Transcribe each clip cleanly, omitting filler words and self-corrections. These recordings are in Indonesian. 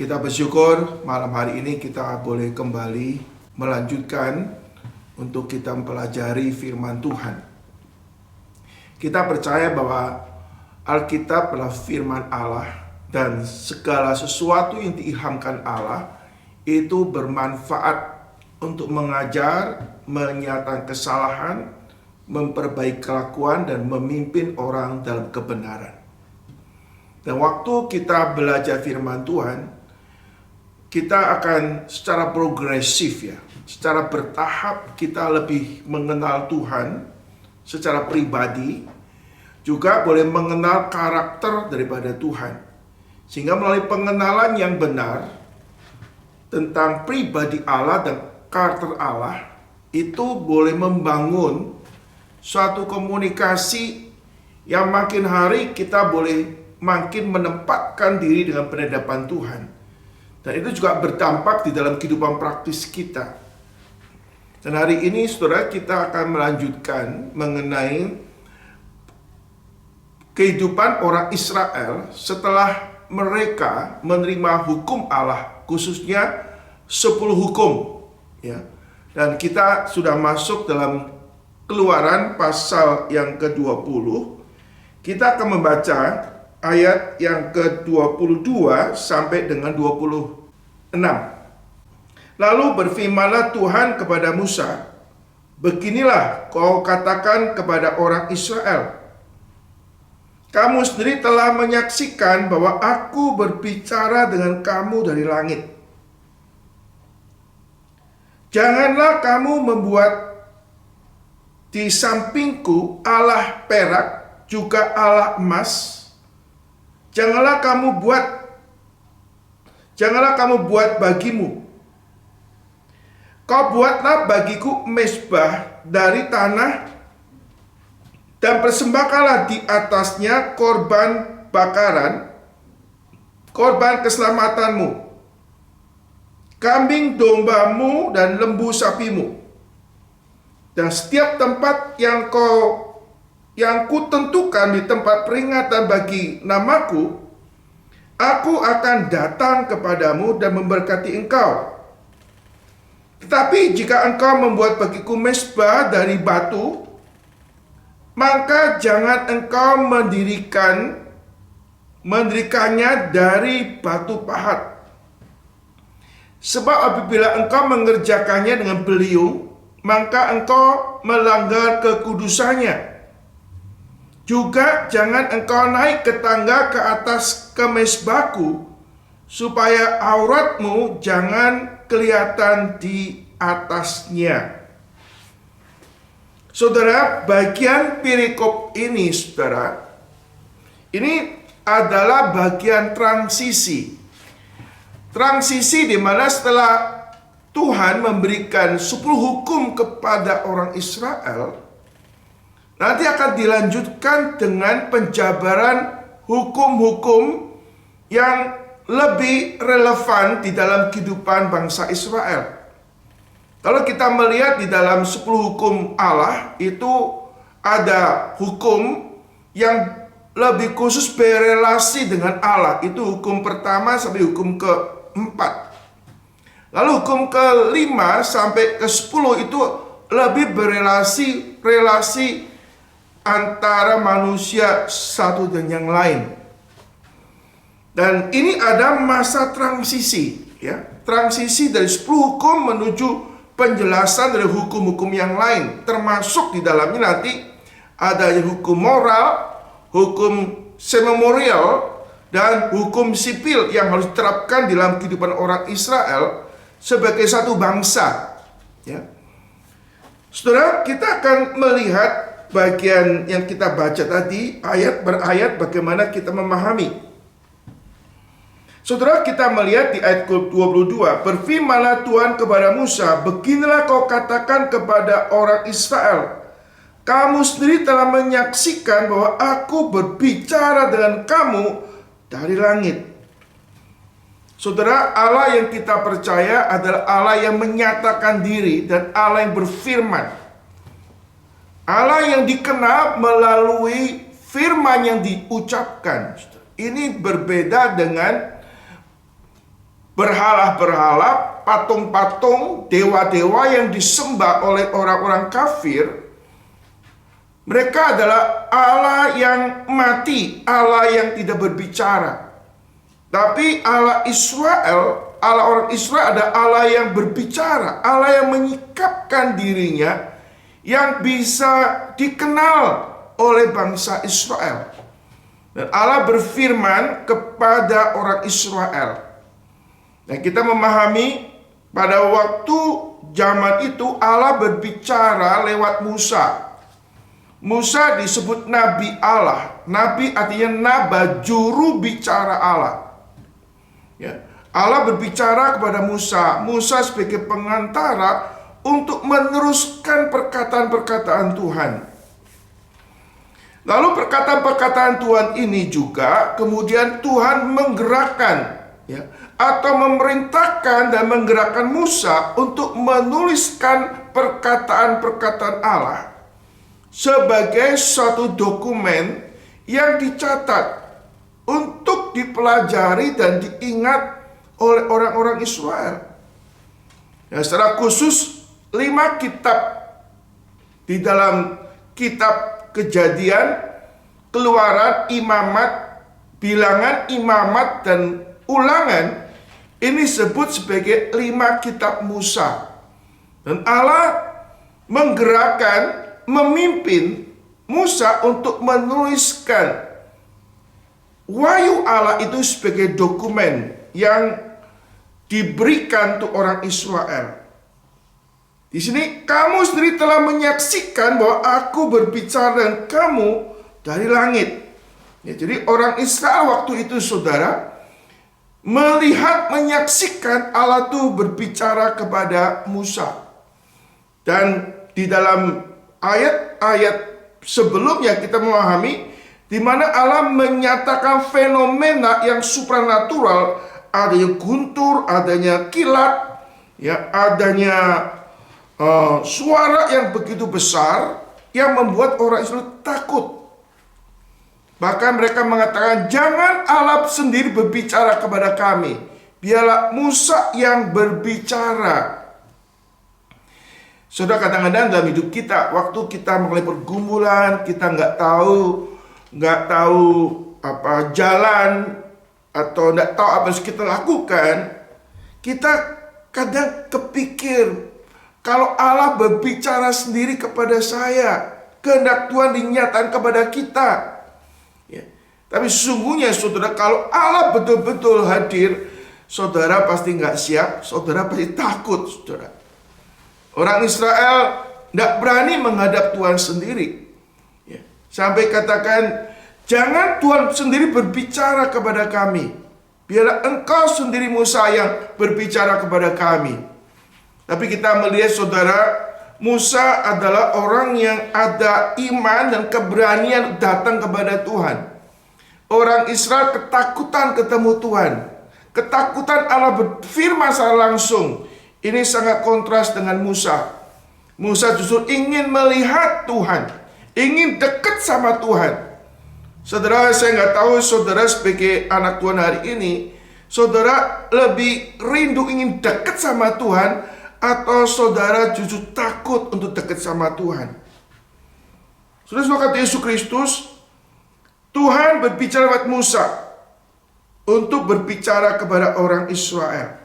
Kita bersyukur malam hari ini kita boleh kembali melanjutkan untuk kita mempelajari firman Tuhan. Kita percaya bahwa Alkitab adalah firman Allah dan segala sesuatu yang diilhamkan Allah itu bermanfaat untuk mengajar, menyatakan kesalahan, memperbaiki kelakuan dan memimpin orang dalam kebenaran. Dan waktu kita belajar firman Tuhan, kita akan secara progresif secara bertahap kita lebih mengenal Tuhan secara pribadi, juga boleh mengenal karakter daripada Tuhan. Sehingga melalui pengenalan yang benar tentang pribadi Allah dan karakter Allah, itu boleh membangun suatu komunikasi yang makin hari kita boleh makin menempatkan diri dengan penghadapan Tuhan. Dan itu juga berdampak di dalam kehidupan praktis kita. Dan hari ini saudara, kita akan melanjutkan mengenai kehidupan orang Israel setelah mereka menerima hukum Allah, khususnya 10 hukum. Dan kita sudah masuk dalam Keluaran pasal yang ke-20. Kita akan membaca ayat yang ke-22 sampai dengan 26. Lalu berfirmanlah Tuhan kepada Musa, "Beginilah kau katakan kepada orang Israel, kamu sendiri telah menyaksikan bahwa aku berbicara dengan kamu dari langit. Janganlah kamu membuat di sampingku Allah perak, juga Allah emas. Janganlah kamu buat bagimu. Kau buatlah bagiku mezbah dari tanah, dan persembahkanlah di atasnya korban bakaran, korban keselamatanmu, kambing dombamu dan lembu sapimu. Dan setiap tempat yang kutentukan di tempat peringatan bagi namaku, aku akan datang kepadamu dan memberkati engkau. Tetapi jika engkau membuat bagiku mezbah dari batu, maka jangan engkau mendirikannya dari batu pahat. Sebab apabila engkau mengerjakannya dengan beliung, maka engkau melanggar kekudusannya. Juga jangan engkau naik ke tangga ke atas ke mezbahku, supaya auratmu jangan kelihatan di atasnya." Saudara, bagian perikop ini, saudara, ini adalah bagian transisi. Transisi di mana setelah Tuhan memberikan 10 hukum kepada orang Israel, nanti akan dilanjutkan dengan penjabaran hukum-hukum yang lebih relevan di dalam kehidupan bangsa Israel. Kalau kita melihat di dalam 10 hukum Allah, itu ada hukum yang lebih khusus berelasi dengan Allah. Itu hukum pertama sampai hukum ke-4. Lalu hukum ke-5 sampai ke-10 itu lebih relasi antara manusia satu dan yang lain. Dan ini ada masa transisi, transisi dari 10 hukum menuju penjelasan dari hukum-hukum yang lain, termasuk di dalamnya nanti ada hukum moral, hukum seremonial, dan hukum sipil yang harus diterapkan dalam kehidupan orang Israel sebagai satu bangsa. Saudara, kita akan melihat bagian yang kita baca tadi, ayat per ayat, bagaimana kita memahami. Saudara, kita melihat di ayat 22, "Berfirmanlah Tuhan kepada Musa, beginilah kau katakan kepada orang Israel, kamu sendiri telah menyaksikan bahwa aku berbicara dengan kamu dari langit." Saudara, Allah yang kita percaya adalah Allah yang menyatakan diri dan Allah yang berfirman. Allah yang dikenal melalui firman yang diucapkan. Ini berbeda dengan berhala-berhala, patung-patung, dewa-dewa yang disembah oleh orang-orang kafir, mereka adalah Allah yang mati, Allah yang tidak berbicara. Tapi Allah Israel, Allah orang Israel adalah Allah yang berbicara, Allah yang menyikapkan dirinya, yang bisa dikenal oleh bangsa Israel. Dan Allah berfirman kepada orang Israel. Nah, kita memahami pada waktu zaman itu Allah berbicara lewat Musa. Musa disebut Nabi Allah. Nabi artinya naba, juru bicara Allah. Ya. Allah berbicara kepada Musa. Musa sebagai pengantara untuk meneruskan perkataan-perkataan Tuhan. Lalu perkataan-perkataan Tuhan ini juga kemudian Tuhan menggerakkan, ya, atau memerintahkan dan menggerakkan Musa untuk menuliskan perkataan-perkataan Allah sebagai suatu dokumen yang dicatat untuk dipelajari dan diingat oleh orang-orang Israel. Nah, secara khusus 5 kitab di dalam kitab Kejadian, Keluaran, Imamat, Bilangan, Imamat, dan Ulangan ini disebut sebagai 5 kitab Musa. Dan Allah menggerakkan, memimpin Musa untuk menuliskan wahyu Allah itu sebagai dokumen yang diberikan untuk orang Israel. Di sini kamu sendiri telah menyaksikan bahwa aku berbicara dengan kamu dari langit. Ya, jadi orang Israel waktu itu, saudara, melihat, menyaksikan Allah itu berbicara kepada Musa. Dan di dalam ayat-ayat sebelumnya kita memahami di mana Allah menyatakan fenomena yang supranatural, adanya guntur, adanya kilat, ya, adanya suara yang begitu besar yang membuat orang Israel takut. Bahkan mereka mengatakan, jangan Allah sendiri berbicara kepada kami, biarlah Musa yang berbicara. Saudara, kadang-kadang dalam hidup kita, waktu kita mengalami pergumulan, kita nggak tahu apa jalan, atau nggak tahu apa yang harus kita lakukan, kita kadang kepikir, kalau Allah berbicara sendiri kepada saya, kehendak Tuhan dinyatakan kepada kita. Ya. Tapi sesungguhnya, saudara, kalau Allah betul-betul hadir, saudara pasti nggak siap, saudara pasti takut, saudara. Orang Israel nggak berani menghadap Tuhan sendiri. Ya. Sampai katakan, jangan Tuhan sendiri berbicara kepada kami, biarlah engkau sendiri Musa yang berbicara kepada kami. Tapi kita melihat, saudara, Musa adalah orang yang ada iman dan keberanian datang kepada Tuhan. Orang Israel ketakutan ketemu Tuhan, ketakutan Allah berfirman secara langsung. Ini sangat kontras dengan Musa. Musa justru ingin melihat Tuhan, ingin dekat sama Tuhan. Saudara, saya nggak tahu saudara sebagai anak Tuhan hari ini, saudara lebih rindu ingin dekat sama Tuhan, atau saudara justru takut untuk dekat sama Tuhan. Saudara, kata Yesus Kristus, Tuhan berbicara lewat Musa untuk berbicara kepada orang Israel.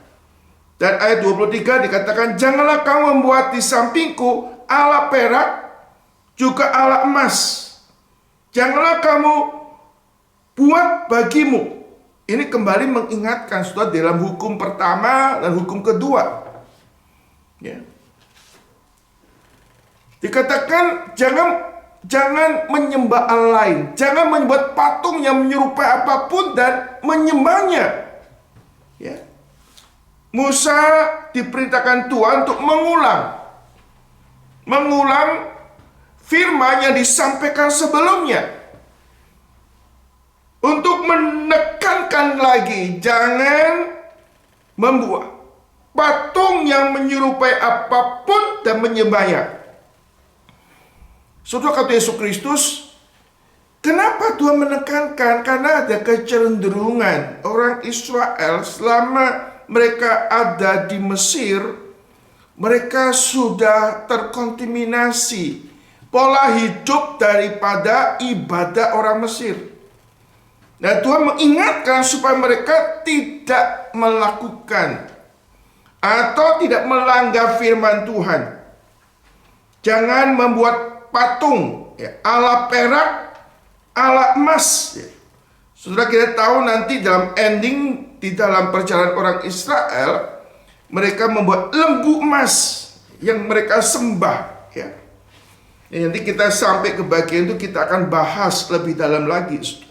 Dan ayat 23 dikatakan, janganlah kamu membuat di sampingku ala perak, juga ala emas. Janganlah kamu buat bagimu. Ini kembali mengingatkan, saudara, dalam hukum pertama dan hukum kedua. Ya. Dikatakan jangan menyembah Allah lain, jangan membuat patung yang menyerupai apapun dan menyembahnya. Ya. Musa diperintahkan Tuhan untuk mengulang firman yang disampaikan sebelumnya, untuk menekankan lagi, jangan membuat patung yang menyerupai apapun dan menyembahnya. Saudara, kata Yesus Kristus, kenapa Tuhan menekankan? Karena ada kecenderungan orang Israel selama mereka ada di Mesir, mereka sudah terkontaminasi pola hidup daripada ibadah orang Mesir. Nah, Tuhan mengingatkan supaya mereka tidak melakukan atau tidak melanggar firman Tuhan. Jangan membuat patung ala perak, ala emas. Saudara, kita tahu nanti dalam ending di dalam perjalanan orang Israel, mereka membuat lembu emas yang mereka sembah. Nanti kita sampai ke bagian itu kita akan bahas lebih dalam lagi, saudara.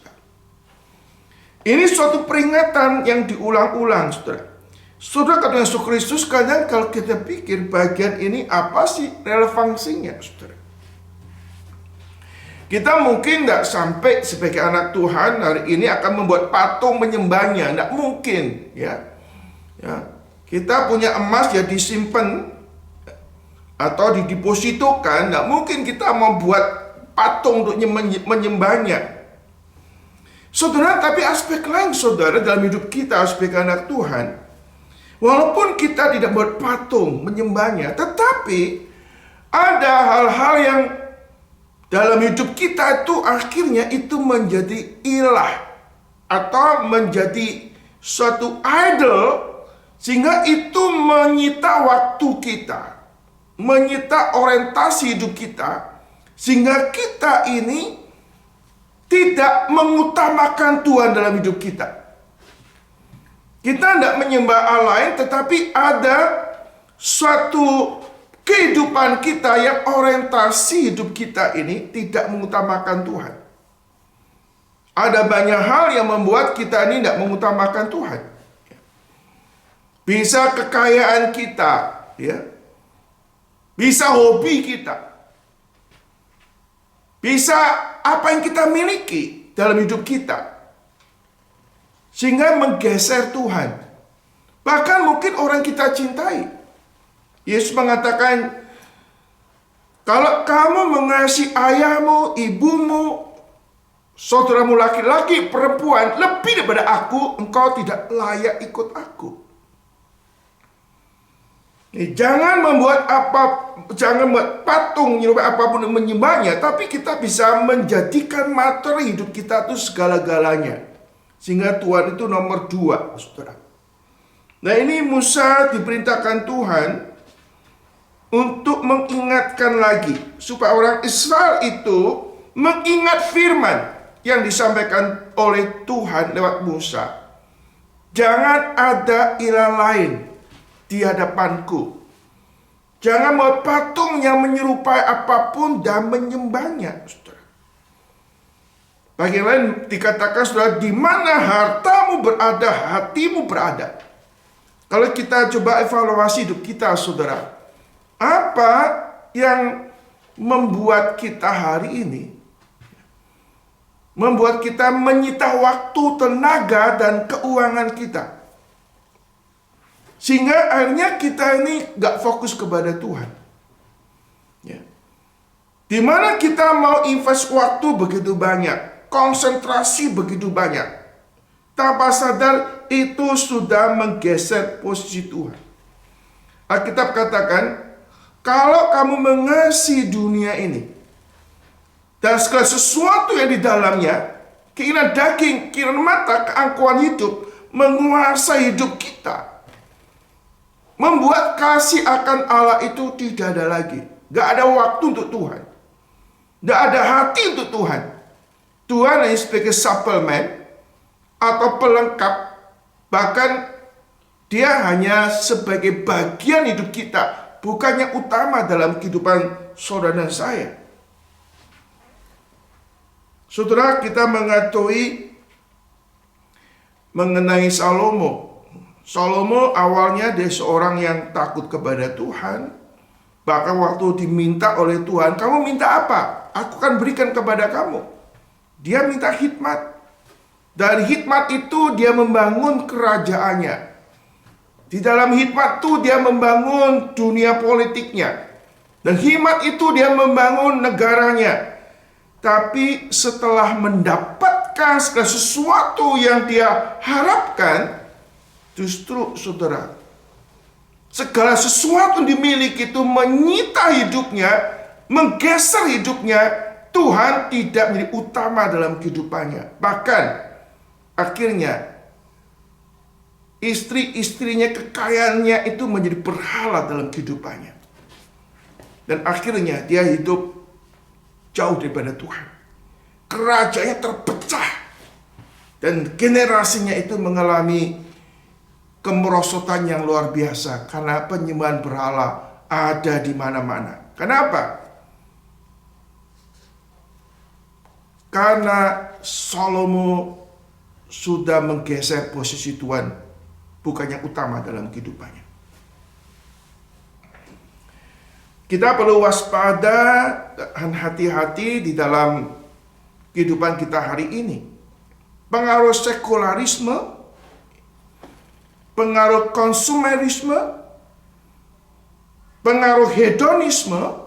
Ini suatu peringatan yang diulang-ulang, saudara. Saudara, kata Yesus Kristus, kadang kalau kita pikir bagian ini apa sih relevansinya, saudara? Kita mungkin tidak sampai sebagai anak Tuhan hari ini akan membuat patung menyembahnya, tidak mungkin, ya. Kita punya emas ya disimpan atau didepositokan, tidak mungkin kita membuat patung untuk menyembahnya. Saudara, tapi aspek lain, saudara, dalam hidup kita sebagai anak Tuhan, walaupun kita tidak buat patung menyembahnya, tetapi ada hal-hal yang dalam hidup kita itu akhirnya itu menjadi ilah atau menjadi suatu idol, sehingga itu menyita waktu kita, menyita orientasi hidup kita, sehingga kita ini tidak mengutamakan Tuhan dalam hidup kita. Kita tidak menyembah Allah lain, tetapi ada suatu kehidupan kita yang orientasi hidup kita ini tidak mengutamakan Tuhan. Ada banyak hal yang membuat kita ini tidak mengutamakan Tuhan. Bisa kekayaan kita, ya. Bisa hobi kita. Bisa apa yang kita miliki dalam hidup kita. Sehingga menggeser Tuhan. Bahkan mungkin orang kita cintai. Yesus mengatakan, kalau kamu mengasihi ayahmu, ibumu, saudaramu laki-laki, perempuan, lebih daripada aku, engkau tidak layak ikut aku. Jangan membuat patung apapun menyembahnya, tapi kita bisa menjadikan materi hidup kita itu segala-galanya. Sehingga Tuhan itu nomor 2, saudara. Nah, ini Musa diperintahkan Tuhan untuk mengingatkan lagi supaya orang Israel itu mengingat firman yang disampaikan oleh Tuhan lewat Musa. Jangan ada ilah lain di hadapanku. Jangan membuat patung yang menyerupai apapun dan menyembahnya, saudara. Bagian lain dikatakan, saudara, di mana hartamu berada, hatimu berada. Kalau kita coba evaluasi hidup kita, saudara, apa yang membuat kita hari ini, membuat kita menyita waktu, tenaga, dan keuangan kita, sehingga akhirnya kita ini gak fokus kepada Tuhan. Ya. Dimana kita mau invest waktu begitu banyak, konsentrasi begitu banyak, tanpa sadar itu sudah menggeser posisi Tuhan. Alkitab katakan, kalau kamu mengasihi dunia ini dan segala sesuatu yang di dalamnya, keinginan daging, keinginan mata, keangkuhan hidup menguasai hidup kita, membuat kasih akan Allah itu tidak ada lagi. Gak ada waktu untuk Tuhan, gak ada hati untuk Tuhan. Tuhan hanya sebagai suplemen atau pelengkap, bahkan dia hanya sebagai bagian hidup kita, bukannya utama dalam kehidupan saudara dan saya. Saudara, kita mengetahui mengenai Salomo. Salomo awalnya dia seorang yang takut kepada Tuhan. Bahkan waktu diminta oleh Tuhan, kamu minta apa? Aku akan berikan kepada kamu. Dia minta hikmat. Dari hikmat itu dia membangun kerajaannya. Di dalam hikmat itu dia membangun dunia politiknya. Dan hikmat itu dia membangun negaranya. Tapi setelah mendapatkan segala sesuatu yang dia harapkan, Justru saudara, segala sesuatu yang dimiliki itu menyita hidupnya, menggeser hidupnya. Tuhan tidak menjadi utama dalam kehidupannya. Bahkan akhirnya istri-istrinya, kekayaannya itu menjadi berhala dalam kehidupannya. Dan akhirnya dia hidup jauh daripada Tuhan. Kerajaannya terpecah. Dan generasinya itu mengalami kemerosotan yang luar biasa. Karena penyembahan berhala ada di mana-mana. Kenapa? Karena Salomo sudah menggeser posisi Tuhan, bukan yang utama dalam kehidupannya. Kita perlu waspada dan hati-hati di dalam kehidupan kita hari ini. Pengaruh sekularisme, pengaruh konsumerisme, pengaruh hedonisme,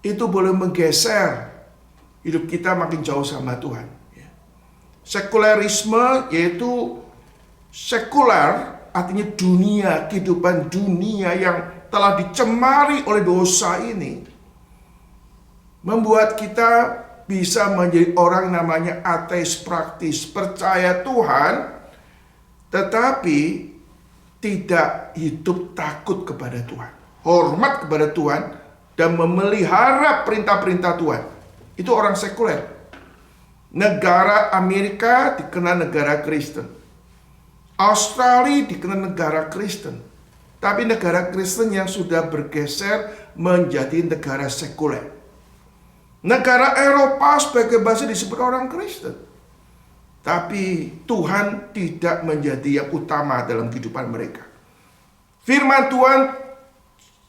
itu boleh menggeser hidup kita makin jauh sama Tuhan. Sekularisme yaitu sekular, artinya dunia, kehidupan dunia yang telah dicemari oleh dosa ini, membuat kita bisa menjadi orang namanya ateis praktis, percaya Tuhan tetapi tidak hidup takut kepada Tuhan, hormat kepada Tuhan, dan memelihara perintah-perintah Tuhan. Itu orang sekuler. Negara Amerika dikenal negara Kristen, Australia dikenal negara Kristen, tapi negara Kristen yang sudah bergeser menjadi negara sekuler. Negara Eropa sebagai bahasa disebut orang Kristen, tapi Tuhan tidak menjadi yang utama dalam kehidupan mereka. Firman Tuhan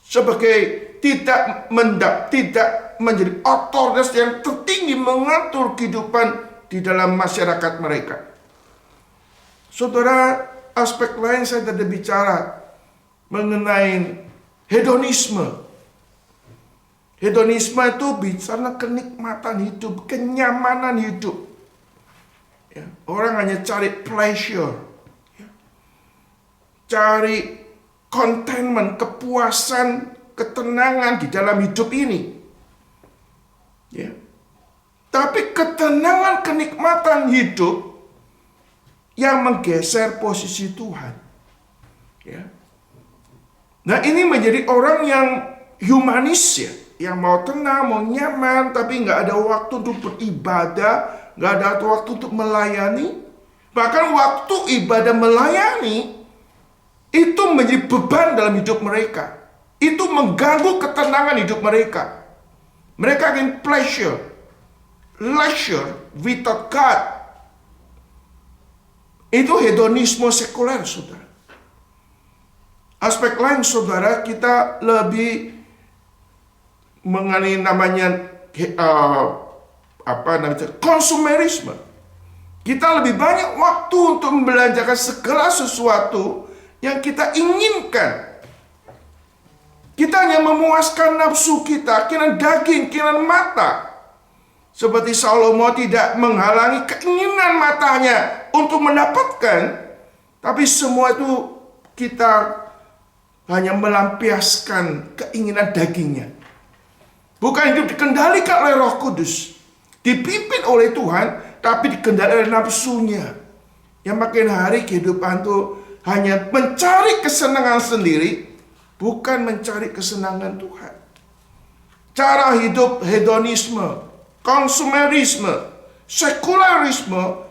sebagai tidak menjadi otoritas yang tertinggi mengatur kehidupan di dalam masyarakat mereka. Saudara, aspek lain saya tidak bicara mengenai hedonisme. Hedonisme itu bicara kenikmatan hidup, kenyamanan hidup. Ya, orang hanya cari pleasure, ya, cari contentment, kepuasan, ketenangan di dalam hidup ini. Ya. Tapi ketenangan, kenikmatan hidup yang menggeser posisi Tuhan. Ya. Nah, ini menjadi orang yang humanis, ya, yang mau tenang, mau nyaman, tapi nggak ada waktu untuk beribadah, nggak ada waktu untuk melayani. Bahkan waktu ibadah melayani itu menjadi beban dalam hidup mereka. Itu mengganggu ketenangan hidup mereka. Mereka ingin pleasure, leisure without God. Itu hedonisme sekuler, saudara. Aspek lain, saudara, kita lebih mengenai namanya konsumerisme. Kita lebih banyak waktu untuk membelanjakan segala sesuatu yang kita inginkan. Kita hanya memuaskan nafsu kita, keinginan daging, keinginan mata. Seperti Salomo tidak menghalangi keinginan matanya untuk mendapatkan, tapi semua itu kita hanya melampiaskan keinginan dagingnya. Bukan hidup dikendalikan oleh Roh Kudus, dipimpin oleh Tuhan, tapi dikendalikan oleh nafsunya. Yang makin hari kehidupan itu hanya mencari kesenangan sendiri, bukan mencari kesenangan Tuhan. Cara hidup hedonisme, konsumerisme, sekularisme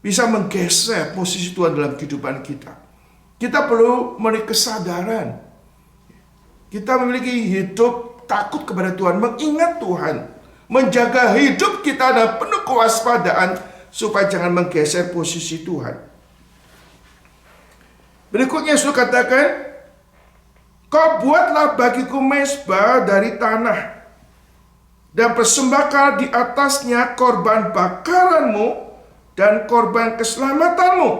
bisa menggeser posisi Tuhan dalam kehidupan kita. Kita perlu memiliki kesadaran. Kita memiliki hidup takut kepada Tuhan, mengingat Tuhan, menjaga hidup kita dan penuh kewaspadaan supaya jangan menggeser posisi Tuhan. Berikutnya Yesus katakan, kau buatlah bagiku mezbah dari tanah, dan persembahkan di atasnya korban bakaranmu dan korban keselamatanmu,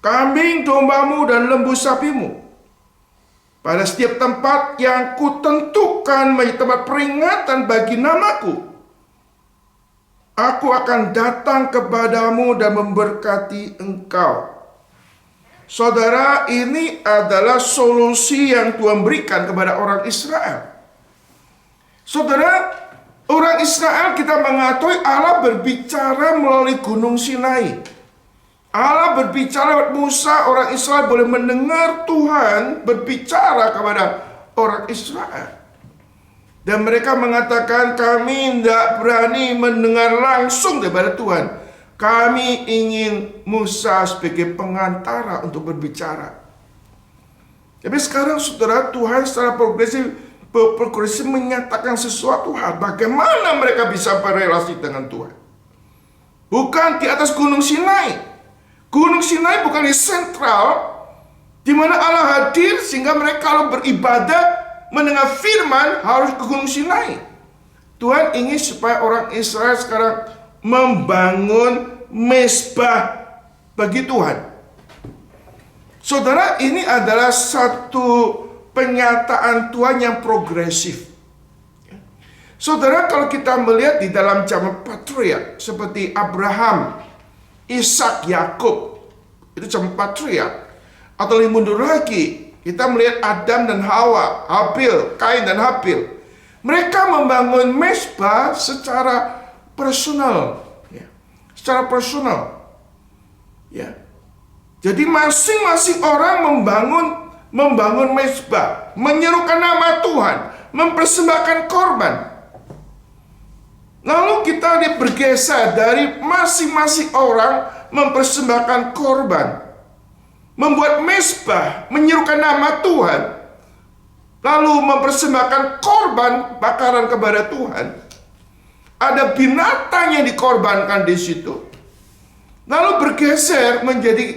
kambing dombamu dan lembu sapimu. Pada setiap tempat yang kutentukan menjadi tempat peringatan bagi namaku, aku akan datang kepadamu dan memberkati engkau. Saudara, ini adalah solusi yang Tuhan berikan kepada orang Israel. Saudara, orang Israel kita mengetahui Allah berbicara melalui Gunung Sinai. Allah berbicara lewat Musa, orang Israel boleh mendengar Tuhan berbicara kepada orang Israel. Dan mereka mengatakan, kami tidak berani mendengar langsung daripada Tuhan. Kami ingin Musa sebagai pengantara untuk berbicara. Tapi sekarang saudara, Tuhan secara progresif menyatakan sesuatu hal. Bagaimana mereka bisa berrelasi dengan Tuhan? Bukan di atas Gunung Sinai. Gunung Sinai bukan di sentral, di mana Allah hadir sehingga mereka kalau beribadah mendengar firman harus ke Gunung Sinai. Tuhan ingin supaya orang Israel sekarang membangun mezbah bagi Tuhan. Saudara, ini adalah satu penyataan Tuhan yang progresif. Saudara, kalau kita melihat di dalam zaman patriark seperti Abraham, Ishak, Yakub, itu zaman patriark. Atau lebih mundur lagi, kita melihat Adam dan Hawa, Habil, Kain dan Habil. Mereka membangun mezbah secara personal, ya. Secara personal, ya. Jadi masing-masing orang membangun mezbah, menyerukan nama Tuhan, mempersembahkan korban. Lalu kita bergeser dari masing-masing orang mempersembahkan korban, membuat mezbah, menyerukan nama Tuhan, lalu mempersembahkan korban bakaran kepada Tuhan. Ada binatang yang dikorbankan di situ. Lalu bergeser menjadi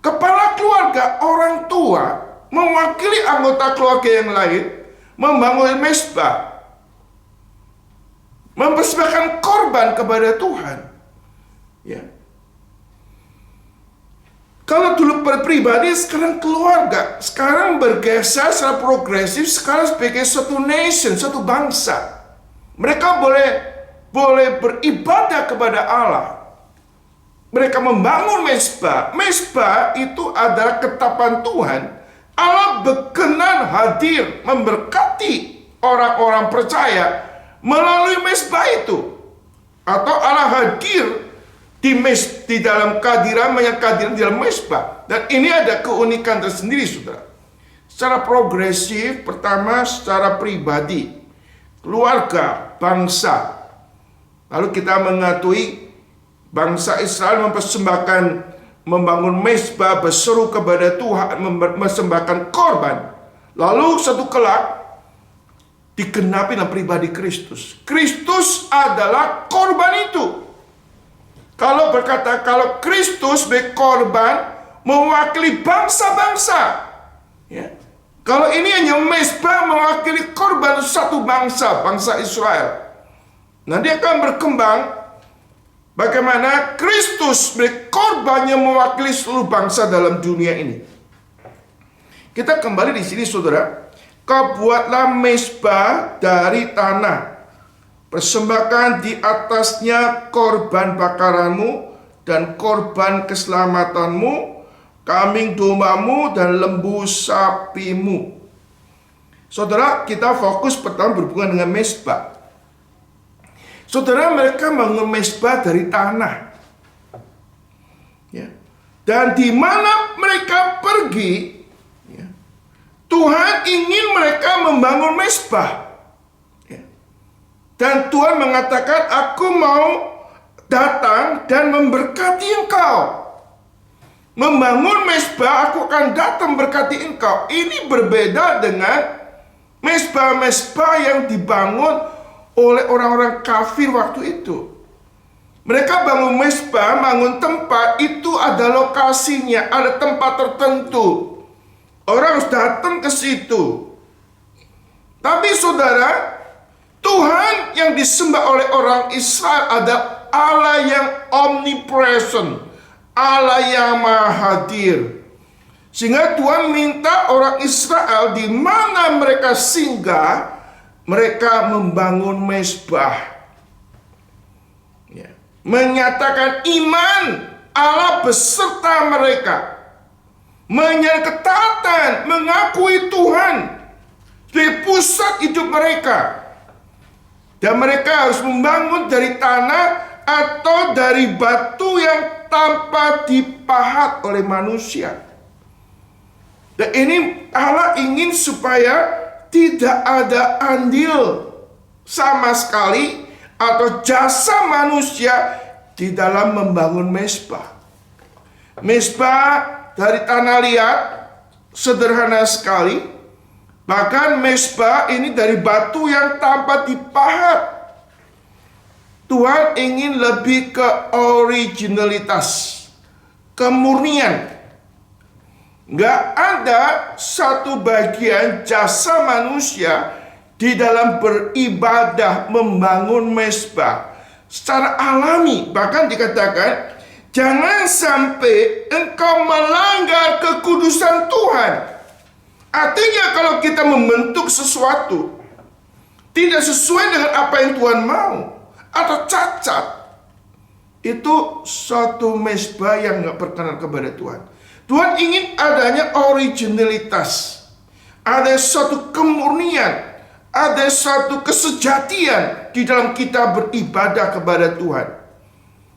kepala keluarga, orang tua, mewakili anggota keluarga yang lain, membangun mezbah, mempersembahkan korban kepada Tuhan. Ya. Kalau dulu pribadi, sekarang keluarga. Sekarang bergeser secara progresif, sekarang sebagai satu nation, satu bangsa. Mereka boleh beribadah kepada Allah. Mereka membangun mezbah. Mezbah itu adalah ketetapan Tuhan. Allah berkenan hadir memberkati orang-orang percaya melalui mezbah itu. Atau Allah hadir di dalam kehadiran di dalam mezbah. Dan ini ada keunikan tersendiri, saudara. Secara progresif, pertama secara pribadi, keluarga, bangsa. Lalu kita mengakui bangsa Israel membangun mezbah, berseru kepada Tuhan, mempersembahkan korban. Lalu satu kelak digenapi dalam pribadi Kristus. Kristus adalah korban itu. Kalau berkata, kalau Kristus sebagai korban mewakili bangsa-bangsa, ya. Kalau ini hanya mezbah mewakili korban satu bangsa, bangsa Israel. Nanti akan berkembang bagaimana Kristus sebagai korban yang mewakili seluruh bangsa dalam dunia ini. Kita kembali di sini, saudara. Kau buatlah mezbah dari tanah. Persembahkan di atasnya korban bakaranmu dan korban keselamatanmu, kambing dombamu dan lembu sapimu. Saudara, kita fokus pertama berhubungan dengan mezbah. Saudara, mereka bangun mezbah dari tanah. Ya. Dan di mana mereka pergi, ya, Tuhan ingin mereka membangun mezbah. Dan Tuhan mengatakan, aku mau datang dan memberkati engkau. Membangun mezbah, aku akan datang berkati engkau. Ini berbeda dengan mezbah-mezbah yang dibangun oleh orang-orang kafir waktu itu. Mereka bangun mezbah, bangun tempat, itu ada lokasinya, ada tempat tertentu. Orang harus datang ke situ. Tapi saudara, Tuhan yang disembah oleh orang Israel ada Allah yang omnipresent, Allah yang maha hadir. Sehingga Tuhan minta orang Israel di mana mereka singgah, mereka membangun mezbah. Ya. Menyatakan iman Allah beserta mereka. menyalahi ketaatan, mengakui Tuhan sebagai pusat hidup mereka. Dan mereka harus membangun dari tanah atau dari batu yang tanpa dipahat oleh manusia. Dan ini Allah ingin supaya tidak ada andil sama sekali atau jasa manusia di dalam membangun mezbah. Mezbah dari tanah liat sederhana sekali. Bahkan mezbah ini dari batu yang tanpa dipahat. Tuhan ingin lebih ke originalitas, kemurnian. Nggak ada satu bagian jasa manusia di dalam beribadah membangun mezbah secara alami. Bahkan dikatakan, jangan sampai engkau melanggar kekudusan Tuhan. Artinya kalau kita membentuk sesuatu tidak sesuai dengan apa yang Tuhan mau atau cacat, itu suatu mezbah yang nggak berkenan kepada Tuhan. Tuhan ingin adanya originalitas, ada suatu kemurnian, ada suatu kesejatian di dalam kita beribadah kepada Tuhan.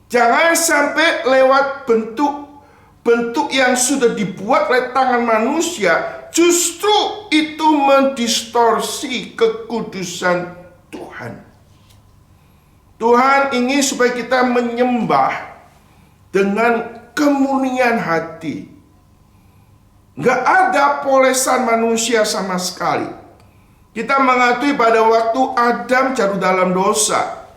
Jangan sampai lewat bentuk yang sudah dibuat oleh tangan manusia, justru itu mendistorsi kekudusan Tuhan. Tuhan ingin supaya kita menyembah dengan kemurnian hati. Gak ada polesan manusia sama sekali. Kita mengakui pada waktu Adam jatuh dalam dosa,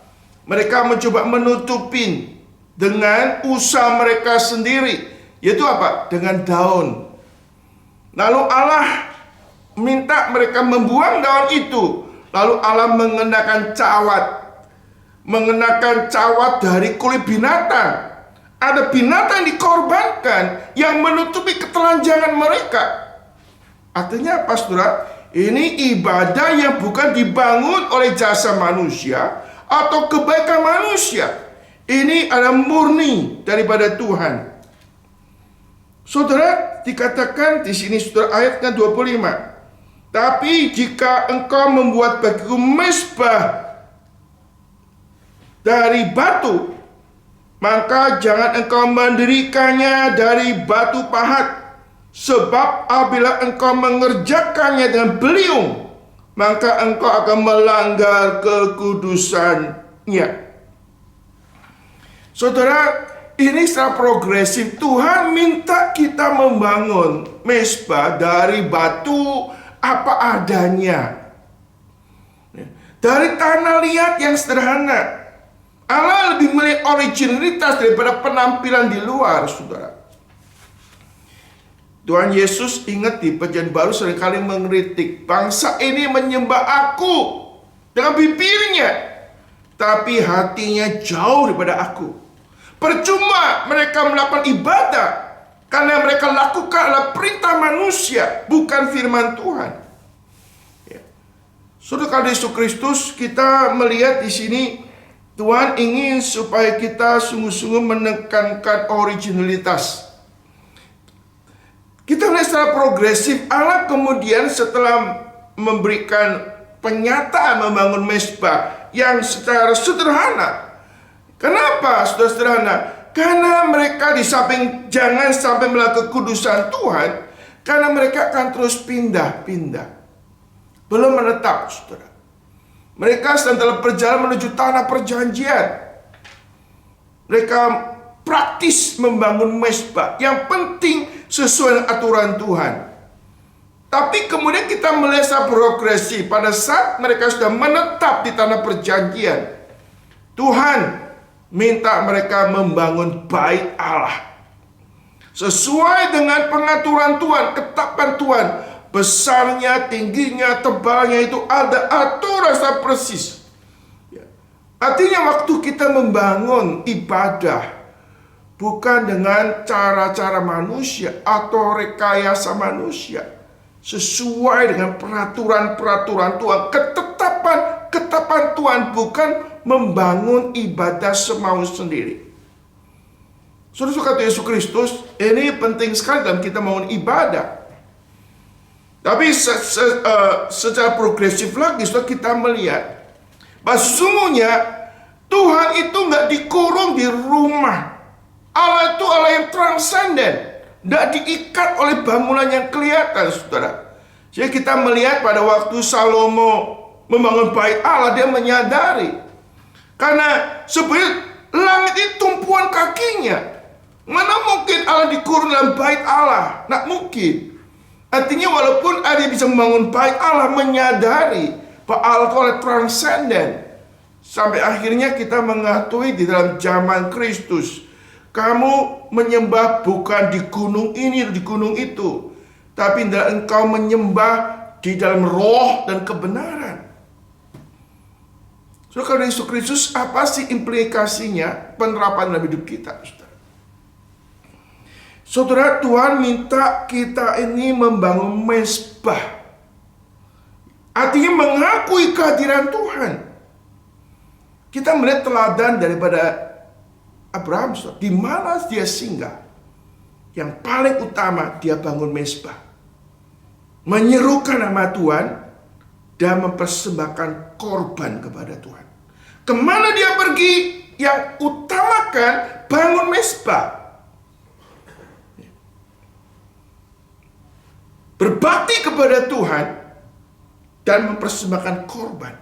mereka mencoba menutupin dengan usaha mereka sendiri, yaitu apa? Dengan daun. Lalu Allah minta mereka membuang daun itu. Lalu Allah mengenakan cawat dari kulit binatang. Ada binatang dikorbankan yang menutupi ketelanjangan mereka. Artinya apa, saudara? Ini ibadah yang bukan dibangun oleh jasa manusia atau kebaikan manusia. Ini adalah murni daripada Tuhan. Saudara, dikatakan di sini, saudara, ayat ke-25. Tapi jika engkau membuat bagiku mezbah dari batu, maka jangan engkau mendirikannya dari batu pahat. Sebab apabila engkau mengerjakannya dengan beliung, maka engkau akan melanggar kekudusannya. Saudara, ini secara progresif Tuhan minta kita membangun mezbah dari batu apa adanya, dari tanah liat yang sederhana. Allah lebih melihat originalitas daripada penampilan di luar, saudara. Tuhan Yesus, ingat di Perjanjian Baru seringkali mengkritik, bangsa ini menyembah aku dengan bibirnya, tapi hatinya jauh daripada aku. Percuma mereka melakukan ibadah, karena mereka lakukan adalah perintah manusia, bukan firman Tuhan. Ya. Saudara, kalau Yesus Kristus, kita melihat di sini Tuhan ingin supaya kita sungguh-sungguh menekankan originalitas. Kita melihat secara progresif, Allah kemudian setelah memberikan penyataan membangun mezbah yang secara sederhana. Kenapa sudah sederhana? Karena mereka di samping jangan sampai melakukan kekudusan Tuhan, karena mereka akan terus pindah-pindah. Belum menetap, saudara. Mereka sedang dalam perjalanan menuju tanah perjanjian. Mereka praktis membangun mezbah. Yang penting sesuai dengan aturan Tuhan. Tapi kemudian kita melihat secara progresif. Pada saat mereka sudah menetap di tanah perjanjian, Tuhan minta mereka membangun bait Allah sesuai dengan pengaturan Tuhan, ketetapan Tuhan. Besarnya, tingginya, tebalnya itu ada aturan secara persis. Artinya waktu kita membangun ibadah bukan dengan cara-cara manusia atau rekayasa manusia, sesuai dengan peraturan-peraturan Tuhan, ketetapan Tuhan, bukan membangun ibadah semau sendiri. Saudara kata Yesus Kristus, ini penting sekali dalam kita mau ibadah. Tapi secara progresif lagi, saudara, kita melihat bahwa sesungguhnya Tuhan itu nggak dikurung di rumah. Allah itu Allah yang transenden, nggak diikat oleh bangunan yang kelihatan, saudara. Jadi kita melihat pada waktu Salomo membangun bait Allah, dia menyadari karena sebenarnya langit itu tumpuan kakinya. Mana mungkin Allah dikurung dalam bait Allah? Nggak mungkin. Artinya walaupun ada yang bisa membangun bait Allah, menyadari bahwa Allah itu Allah transenden. Sampai akhirnya kita mengakui di dalam zaman Kristus, kamu menyembah bukan di gunung ini, di gunung itu, tapi engkau menyembah di dalam roh dan kebenaran. So, kalau Yesus Kristus, apa sih implikasinya penerapan dalam hidup kita, saudara? Saudara, Tuhan minta kita ini membangun mezbah. Artinya mengakui kehadiran Tuhan. Kita melihat teladan daripada Abraham, saudara, di mana dia singgah. Yang paling utama, dia bangun mezbah. Menyerukan nama Tuhan dan mempersembahkan korban kepada Tuhan. Kemana dia pergi? Yang utamakan bangun mezbah. Berbakti kepada Tuhan dan mempersembahkan korban.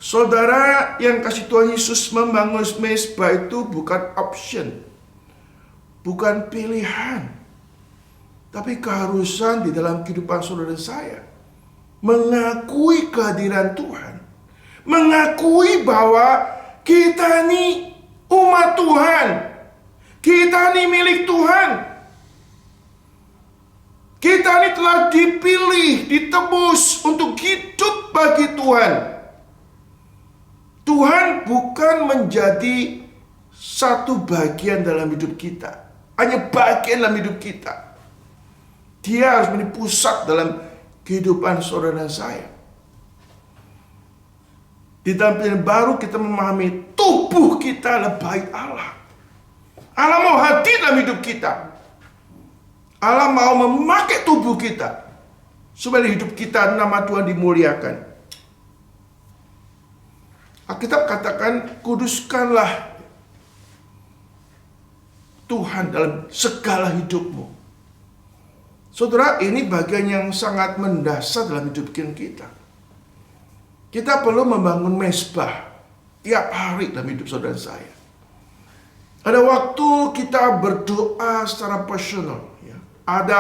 Saudara yang kasih Tuhan Yesus, membangun mezbah itu bukan option, bukan pilihan, tapi keharusan di dalam kehidupan saudara dan saya. Mengakui kehadiran Tuhan, mengakui bahwa kita ini umat Tuhan, kita ini milik Tuhan. Kita ini telah dipilih, ditebus untuk hidup bagi Tuhan. Tuhan bukan menjadi satu bagian dalam hidup kita, hanya bagian dalam hidup kita. Dia harus menjadi pusat dalam kehidupan saudara dan saya. Di dalam Perjanjian Baru kita memahami tubuh kita adalah bait Allah. Allah mau hadir dalam hidup kita. Allah mau memakai tubuh kita supaya hidup kita nama Tuhan dimuliakan. Alkitab katakan, kuduskanlah Tuhan dalam segala hidupmu. Saudara, ini bagian yang sangat mendasar dalam hidup kita. Kita perlu membangun mezbah tiap hari dalam hidup saudara saya. Ada waktu kita berdoa secara personal. Ada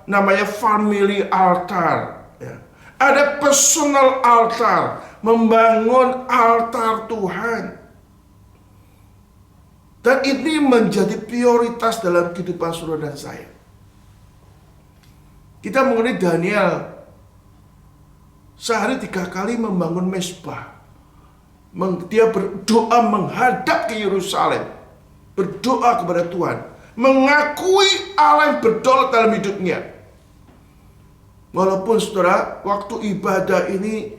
namanya family altar, ya. Ada personal altar, membangun altar Tuhan. Dan ini menjadi prioritas dalam kehidupan saudara dan saya. Kita mengenai Daniel, sehari 3 kali membangun mezbah. Dia berdoa menghadap ke Yerusalem, berdoa kepada Tuhan, mengakui Allah yang berdaulat dalam hidupnya. Walaupun saudara, waktu ibadah ini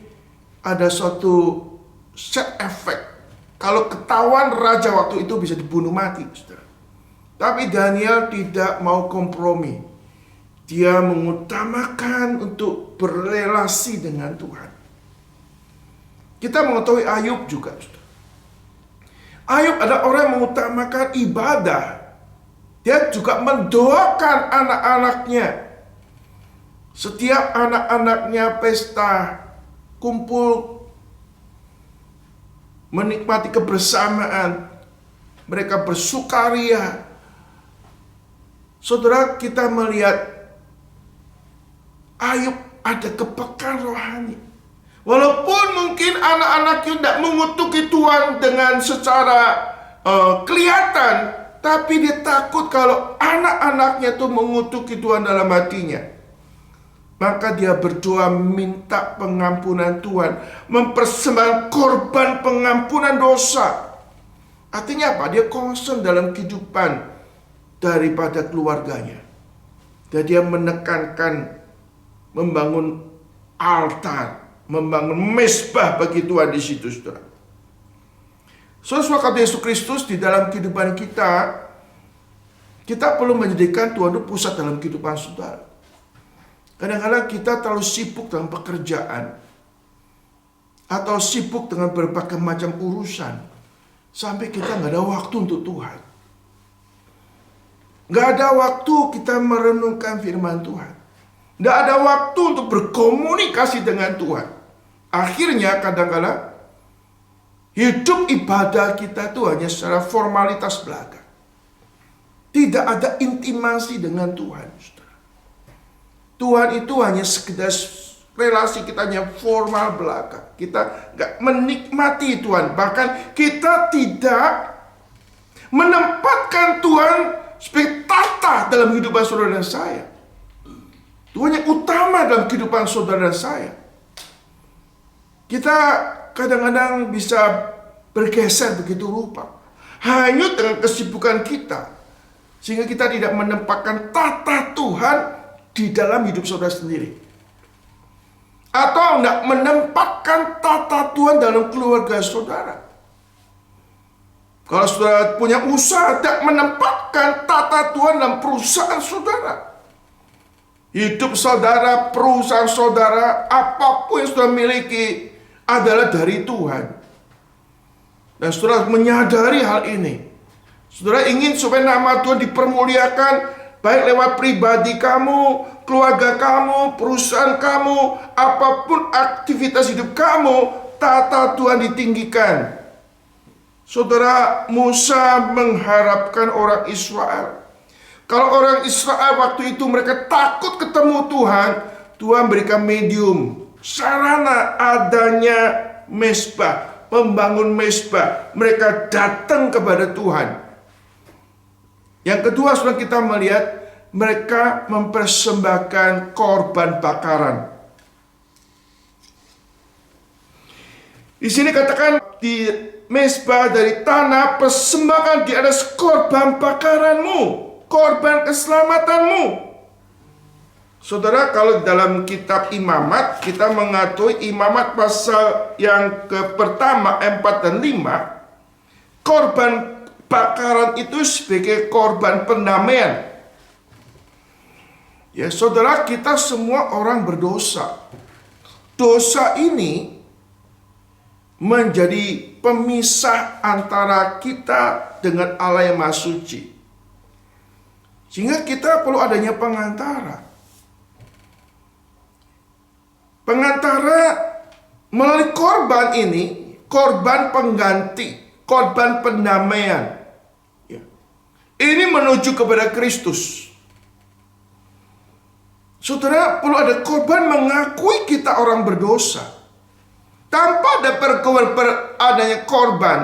ada suatu set effect. Kalau ketahuan raja waktu itu bisa dibunuh mati, saudara. Tapi Daniel tidak mau kompromi. Dia mengutamakan untuk berrelasi dengan Tuhan. Kita mengetahui Ayub juga, saudara. Ayub adalah orang yang mengutamakan ibadah. Dia juga mendoakan anak-anaknya. Setiap anak-anaknya pesta, kumpul, menikmati kebersamaan, mereka bersukaria. Saudara, kita melihat Ayub ada kepekaan rohani. Walaupun mungkin anak-anaknya tidak mengutuki Tuhan dengan secara kelihatan, tapi dia takut kalau anak-anaknya itu mengutuki Tuhan dalam hatinya. Maka dia berdoa minta pengampunan Tuhan, mempersembahkan korban pengampunan dosa. Artinya apa? Dia concern dalam kehidupan daripada keluarganya. Dan dia menekankan membangun altar, membangun mezbah bagi Tuhan di situ, saudara. Sesuai kata Yesus Kristus di dalam kehidupan kita, Kita perlu menjadikan Tuhan itu pusat dalam kehidupan saudara. Kadang-kadang kita terlalu sibuk dalam pekerjaan, atau sibuk dengan berbagai macam urusan, sampai kita nggak ada waktu untuk Tuhan. Nggak ada waktu kita merenungkan firman Tuhan. Nggak ada waktu untuk berkomunikasi dengan Tuhan. Akhirnya kadang-kadang hidup ibadah kita itu hanya secara formalitas belaka. Tidak ada intimasi dengan Tuhan. Tuhan itu hanya sekedar relasi kita hanya formal belaka. Kita nggak menikmati Tuhan. Bahkan kita tidak menempatkan Tuhan sebagai tata dalam kehidupan saudara dan saya. Tuhan yang utama dalam kehidupan saudara dan saya. Kita kadang-kadang bisa bergeser begitu rupa, hanyut dengan kesibukan kita, sehingga kita tidak menempatkan tata Tuhan di dalam hidup saudara sendiri, atau tidak menempatkan tata Tuhan dalam keluarga saudara. Kalau saudara punya usaha, tidak menempatkan tata Tuhan dalam perusahaan saudara. Hidup saudara, perusahaan saudara, apapun yang saudara miliki adalah dari Tuhan. Dan saudara menyadari hal ini. Saudara ingin supaya nama Tuhan dipermuliakan, baik lewat pribadi kamu, keluarga kamu, perusahaan kamu, apapun aktivitas hidup kamu, tata Tuhan ditinggikan. Saudara, Musa mengharapkan orang Israel. Kalau orang Israel waktu itu mereka takut ketemu Tuhan, Tuhan berikan medium, sarana adanya mezbah, membangun mezbah. Mereka datang kepada Tuhan. Yang kedua, saudara, kita melihat mereka mempersembahkan korban bakaran. Di sini katakan di mezbah dari tanah, persembahkan di atas korban bakaranmu, korban keselamatanmu. Saudara, kalau dalam kitab Imamat, kita mengetahui Imamat pasal yang pertama 4 dan 5, korban bakaran itu sebagai korban pendamaian. Ya, saudara, kita semua orang berdosa. Dosa ini menjadi pemisah antara kita dengan Allah yang Maha Suci. Sehingga kita perlu adanya pengantara. Pengantara melalui korban ini, korban pengganti, korban pendamaian. Ya. Ini menuju kepada Kristus. Saudara, perlu ada korban mengakui kita orang berdosa. Tanpa ada adanya korban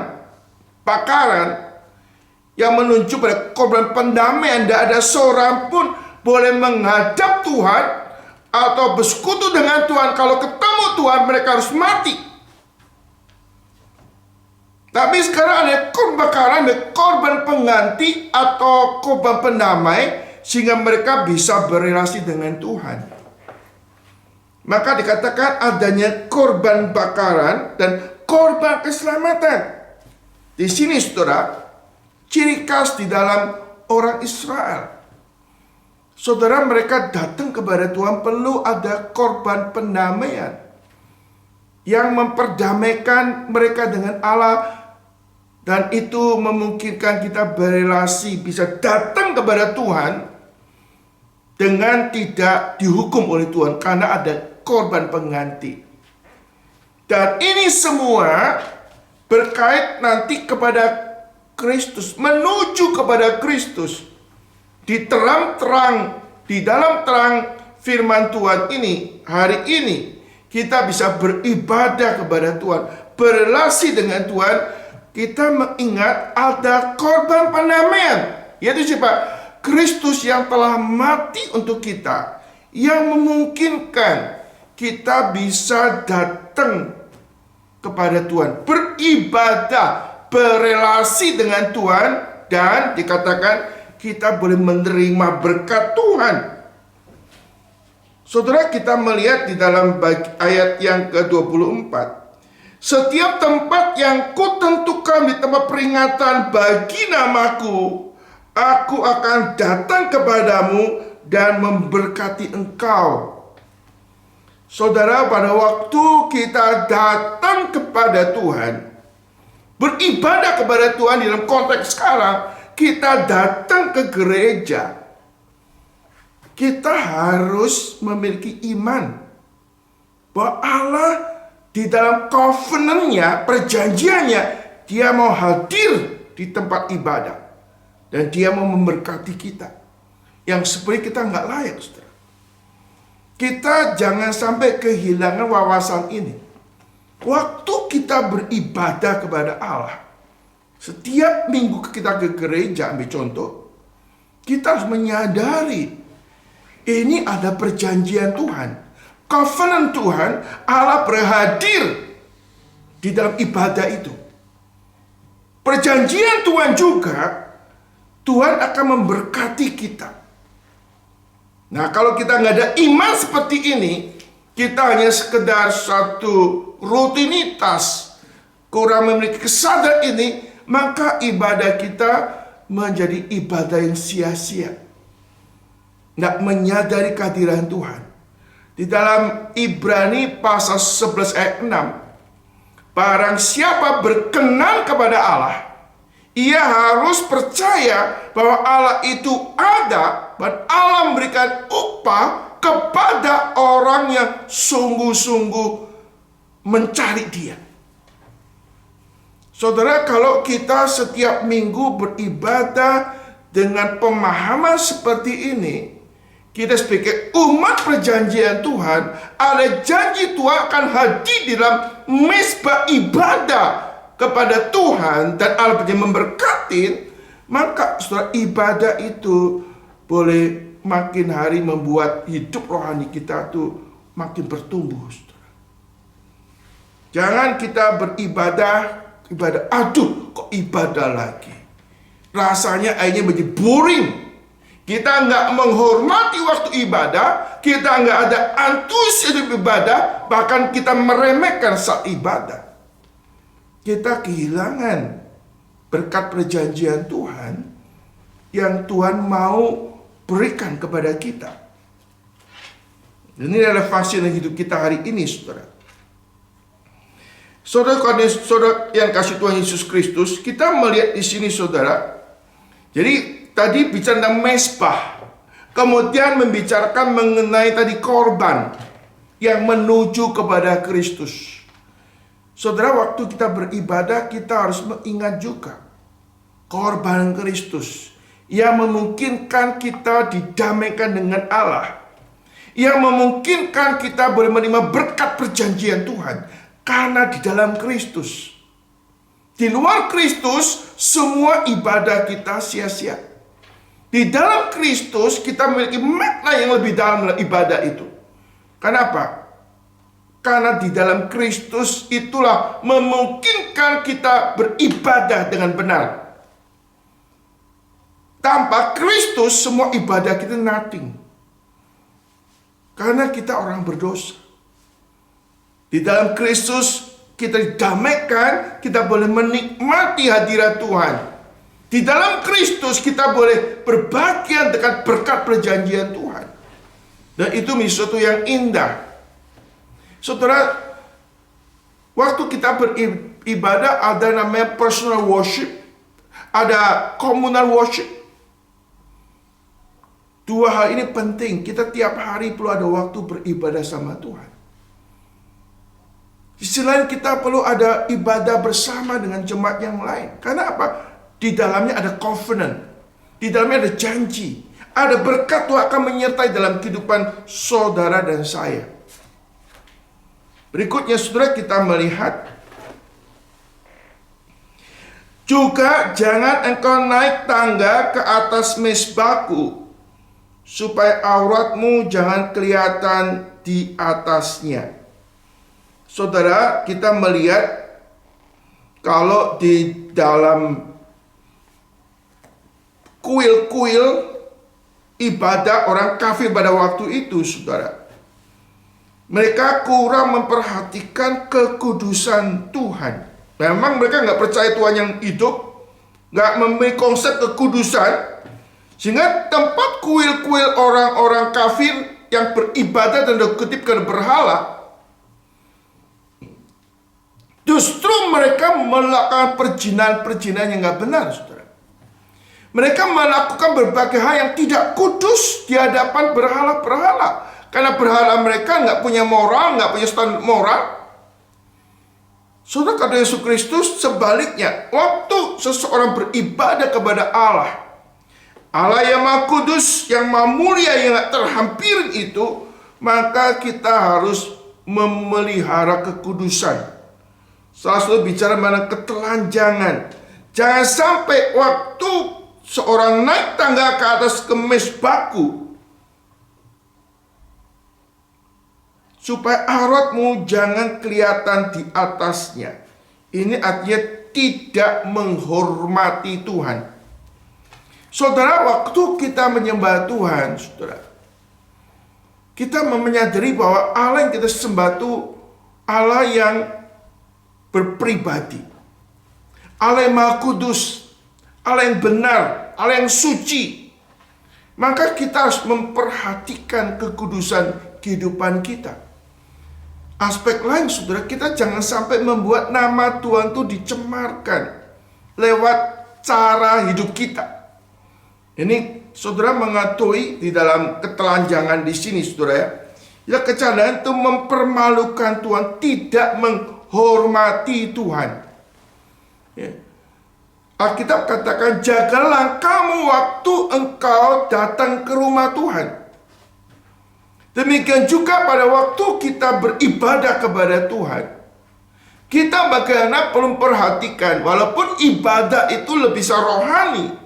bakaran yang menuju pada korban pendamaian, tidak ada seorang pun boleh menghadap Tuhan atau bersekutu dengan Tuhan. Kalau ketemu Tuhan, mereka harus mati. Tapi sekarang ada korban bakaran, ada korban pengganti atau korban pendamai, sehingga mereka bisa berelasi dengan Tuhan. Maka dikatakan adanya korban bakaran dan korban keselamatan. Di sini, saudara, ciri khas di dalam orang Israel. Saudara, mereka datang kepada Tuhan perlu ada korban pendamaian yang memperdamaikan mereka dengan Allah, dan itu memungkinkan kita berelasi, bisa datang kepada Tuhan dengan tidak dihukum oleh Tuhan karena ada korban pengganti. Dan ini semua berkait nanti kepada Kristus, menuju kepada Kristus. Di dalam terang firman Tuhan ini, hari ini kita bisa beribadah kepada Tuhan, berelasi dengan Tuhan. Kita mengingat ada korban pendamaian, yaitu siapa? Kristus yang telah mati untuk kita, yang memungkinkan kita bisa datang kepada Tuhan, beribadah, berelasi dengan Tuhan, dan dikatakan kita boleh menerima berkat Tuhan. Saudara, kita melihat di dalam ayat yang ke-24, setiap tempat yang kutentukan di tempat peringatan bagi namaku Aku akan datang kepadamu dan memberkati engkau. Saudara, pada waktu kita datang kepada Tuhan, beribadah kepada Tuhan dalam konteks sekarang, kita datang ke gereja, kita harus memiliki iman bahwa Allah di dalam covenant-Nya, perjanjiannya, Dia mau hadir di tempat ibadah. Dan Dia mau memberkati kita. Yang seperti kita nggak layak, saudara. Kita jangan sampai kehilangan wawasan ini. Waktu kita beribadah kepada Allah, setiap minggu kita ke gereja, ambil contoh, kita harus menyadari ini ada perjanjian Tuhan. Covenant Tuhan, Allah berhadir di dalam ibadah itu. Perjanjian Tuhan juga, Tuhan akan memberkati kita. Nah, kalau kita nggak ada iman seperti ini, kita hanya sekedar satu rutinitas, kurang memiliki kesadaran ini, maka ibadah kita menjadi ibadah yang sia-sia. Nggak menyadari kehadiran Tuhan. Di dalam Ibrani pasal 11 ayat 6, barang siapa berkenan kepada Allah, ia harus percaya bahwa Allah itu ada dan Allah memberikan upah kepada orang yang sungguh-sungguh mencari Dia. Saudara, kalau kita setiap minggu beribadah dengan pemahaman seperti ini, kita sebagai umat perjanjian Tuhan, ada janji Tuhan akan hadir di dalam mezbah ibadah kepada Tuhan dan Allah memberkati, maka saudara, ibadah itu boleh makin hari membuat hidup rohani kita tuh makin bertumbuh, saudara. Jangan kita beribadah, aduh kok ibadah lagi, rasanya akhirnya menjadi boring. Kita nggak menghormati waktu ibadah, kita nggak ada antusias ibadah, bahkan kita meremehkan saat ibadah. Kita kehilangan berkat perjanjian Tuhan yang Tuhan mau berikan kepada kita. Ini relevansi dalam hidup kita hari ini, saudara. Saudara yang kasih Tuhan Yesus Kristus, kita melihat di sini, saudara. Jadi tadi bicara tentang mezbah, kemudian membicarakan mengenai tadi korban yang menuju kepada Kristus. Saudara, waktu kita beribadah, kita harus mengingat juga korban Kristus yang memungkinkan kita didamaikan dengan Allah, yang memungkinkan kita boleh menerima berkat perjanjian Tuhan karena di dalam Kristus. Di luar Kristus, semua ibadah kita sia-sia. Di dalam Kristus, kita memiliki makna yang lebih dalam dalam ibadah itu. Kenapa? Karena di dalam Kristus itulah memungkinkan kita beribadah dengan benar. Tanpa Kristus, semua ibadah kita nothing. Karena kita orang berdosa. Di dalam Kristus, kita didamaikan, kita boleh menikmati hadirat Tuhan. Di dalam Kristus, kita boleh berbahagia dengan berkat perjanjian Tuhan. Dan itu menjadi sesuatu yang indah. Saudara, waktu kita beribadah ada namanya personal worship, ada communal worship. Dua hal ini penting. Kita tiap hari perlu ada waktu beribadah sama Tuhan. Di sisi lain kita perlu ada ibadah bersama dengan jemaat yang lain. Karena apa? Di dalamnya ada covenant. Di dalamnya ada janji. Ada berkat Tuhan akan menyertai dalam kehidupan saudara dan saya. Berikutnya, saudara, kita melihat juga jangan engkau naik tangga ke atas mezbahku, supaya auratmu jangan kelihatan di atasnya. Saudara, kita melihat kalau di dalam kuil-kuil ibadah orang kafir pada waktu itu, saudara, mereka kurang memperhatikan kekudusan Tuhan. Memang mereka nggak percaya Tuhan yang hidup, nggak memiliki konsep kekudusan, Sehingga tempat kuil-kuil orang-orang kafir yang beribadah dan dikutipkan berhala, justru mereka melakukan perjinan-perjinan yang nggak benar, saudara. Mereka melakukan berbagai hal yang tidak kudus di hadapan berhala-berhala. Karena berhala mereka nggak punya moral, nggak punya standar moral. Saudara, kata Yesus Kristus sebaliknya, waktu seseorang beribadah kepada Allah, Allah yang Maha Kudus, yang Maha Mulia, yang nggak terhampirin itu, maka kita harus memelihara kekudusan. Salah satu bicara mana ketelanjangan. Jangan sampai waktu seorang naik tangga ke atas kemis baku, supaya auratmu jangan kelihatan di atasnya. Ini artinya tidak menghormati Tuhan. Saudara, waktu kita menyembah Tuhan, saudara, kita menyadari bahwa Allah yang kita sembah itu Allah yang berpribadi, Allah yang Maha Kudus, Allah yang benar, Allah yang suci. Maka kita harus memperhatikan kekudusan kehidupan kita. Aspek lain, saudara, kita jangan sampai membuat nama Tuhan itu dicemarkan lewat cara hidup kita. Ini saudara mengakui di dalam ketelanjangan di sini, saudara ya. Ya, kecandaan itu mempermalukan Tuhan, tidak menghormati Tuhan. Ya. Alkitab katakan, jagalah kamu waktu engkau datang ke rumah Tuhan. Demikian juga pada waktu kita beribadah kepada Tuhan, kita bagaimana perlu perhatikan, walaupun ibadah itu lebih rohani,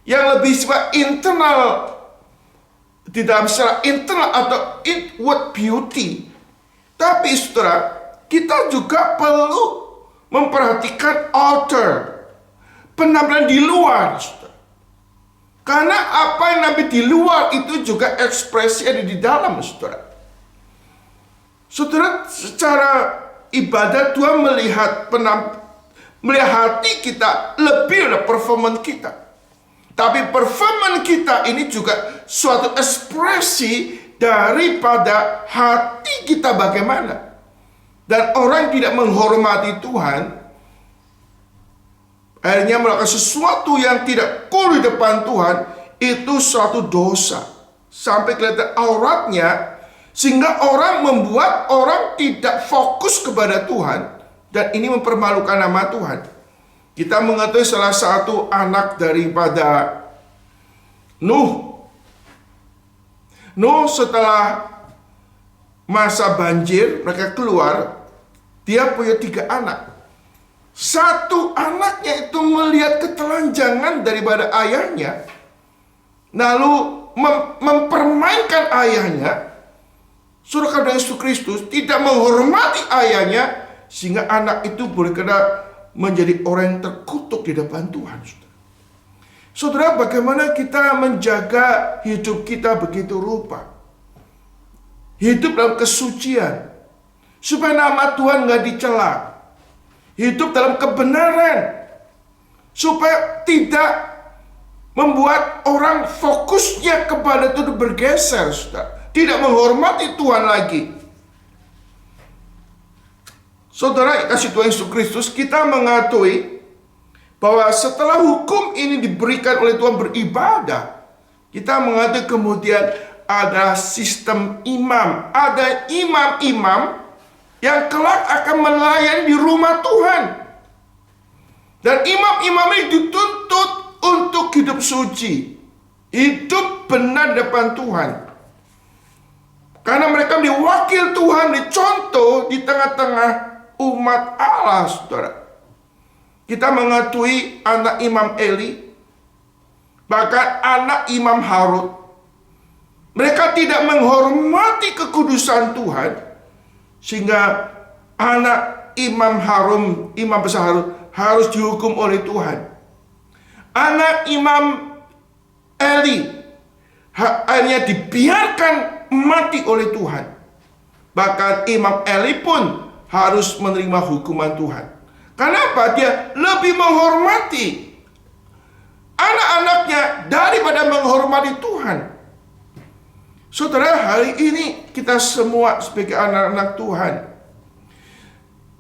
yang lebih sifat internal, di dalam secara internal atau inward beauty. Tapi saudara, kita juga perlu memperhatikan outer, penampilan di luar, saudara. Karena apa yang namanya di luar itu juga ekspresi ada di dalam, saudara. Saudara, secara ibadah Tuhan melihat hati kita lebih dari performan kita. Tapi performan kita ini juga suatu ekspresi daripada hati kita bagaimana. Dan orang yang tidak menghormati Tuhan, akhirnya melakukan sesuatu yang tidak cool di depan Tuhan, itu suatu dosa. Sampai kelihatan auratnya, sehingga orang membuat orang tidak fokus kepada Tuhan. Dan ini mempermalukan nama Tuhan. Kita mengetahui salah satu anak daripada Nuh. Nuh setelah masa banjir, mereka keluar, dia punya 3 anak. Satu anaknya itu melihat ketelanjangan daripada ayahnya, lalu mempermainkan ayahnya. Saudara Yesus Kristus tidak menghormati ayahnya, sehingga anak itu boleh kena menjadi orang yang terkutuk di depan Tuhan. Saudara, bagaimana kita menjaga hidup kita begitu rupa? Hidup dalam kesucian, supaya nama Tuhan nggak dicela. Hidup dalam kebenaran, supaya tidak membuat orang fokusnya kepada Tuhan bergeser, saudara. Tidak menghormati Tuhan lagi. Saudara, kasih Tuhan Yesus Kristus, kita mengakui bahwa setelah hukum ini diberikan oleh Tuhan beribadah, kita mengakui kemudian ada sistem imam. Ada imam-imam yang kelak akan melayani di rumah Tuhan. Dan imam-imam ini dituntut untuk hidup suci, hidup benar depan Tuhan. Karena mereka diwakil Tuhan, dicontoh di tengah-tengah umat Allah, saudara. Kita mengakui anak Imam Eli, bahkan anak Imam Harun. Mereka tidak menghormati kekudusan Tuhan, sehingga anak Imam Harun, Imam besar Harun, harus dihukum oleh Tuhan. Anak Imam Eli hanya dibiarkan mati oleh Tuhan. Bahkan Imam Eli pun harus menerima hukuman Tuhan. Kenapa? Dia lebih menghormati anak-anaknya daripada menghormati Tuhan. Saudara, hari ini kita semua sebagai anak-anak Tuhan,